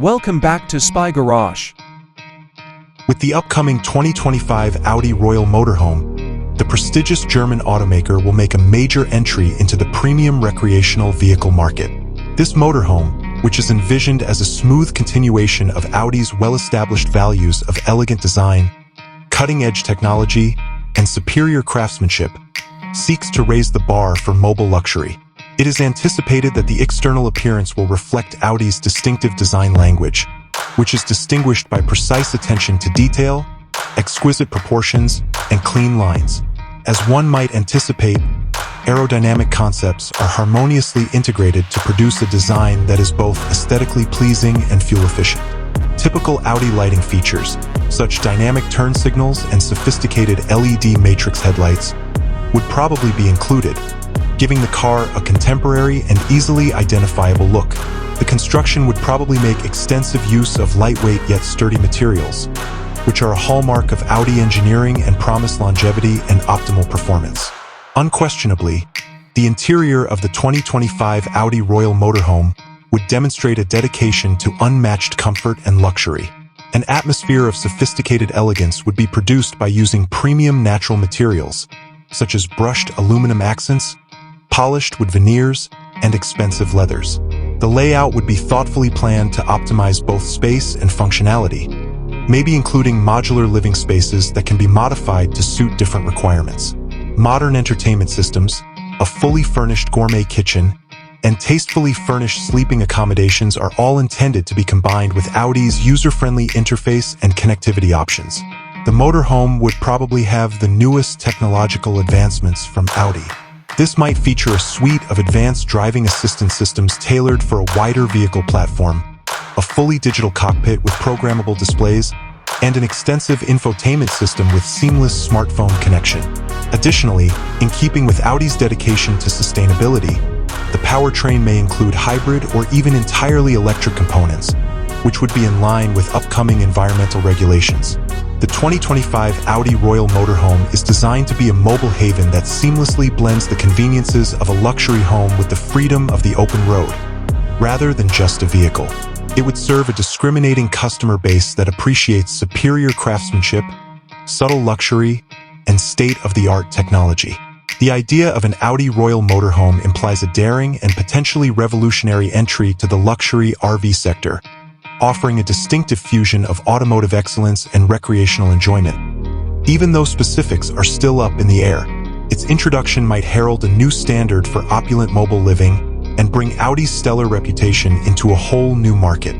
Welcome back to Spy Garage. With the upcoming 2025 Audi Royal Motorhome, the prestigious German automaker will make a major entry into the premium recreational vehicle market. This motorhome, which is envisioned as a smooth continuation of Audi's well-established values of elegant design, cutting-edge technology, and superior craftsmanship, seeks to raise the bar for mobile luxury. It is anticipated that the external appearance will reflect Audi's distinctive design language, which is distinguished by precise attention to detail, exquisite proportions, and clean lines. As one might anticipate, aerodynamic concepts are harmoniously integrated to produce a design that is both aesthetically pleasing and fuel-efficient. Typical Audi lighting features, such dynamic turn signals and sophisticated LED matrix headlights, would probably be included, giving the car a contemporary and easily identifiable look. The construction would probably make extensive use of lightweight yet sturdy materials, which are a hallmark of Audi engineering and promise longevity and optimal performance. Unquestionably, the interior of the 2025 Audi Royal Motorhome would demonstrate a dedication to unmatched comfort and luxury. An atmosphere of sophisticated elegance would be produced by using premium natural materials, such as brushed aluminum accents, polished wood veneers, and expensive leathers. The layout would be thoughtfully planned to optimize both space and functionality, maybe including modular living spaces that can be modified to suit different requirements. Modern entertainment systems, a fully furnished gourmet kitchen, and tastefully furnished sleeping accommodations are all intended to be combined with Audi's user-friendly interface and connectivity options. The motorhome would probably have the newest technological advancements from Audi. This might feature a suite of advanced driving assistance systems tailored for a wider vehicle platform, a fully digital cockpit with programmable displays, and an extensive infotainment system with seamless smartphone connection. Additionally, in keeping with Audi's dedication to sustainability, the powertrain may include hybrid or even entirely electric components, which would be in line with upcoming environmental regulations. The 2025 Audi Royal Motorhome is designed to be a mobile haven that seamlessly blends the conveniences of a luxury home with the freedom of the open road. Rather than just a vehicle, it would serve a discriminating customer base that appreciates superior craftsmanship, subtle luxury, and state-of-the-art technology. The idea of an Audi Royal Motorhome implies a daring and potentially revolutionary entry to the luxury RV sector, offering a distinctive fusion of automotive excellence and recreational enjoyment. Even though specifics are still up in the air, its introduction might herald a new standard for opulent mobile living and bring Audi's stellar reputation into a whole new market.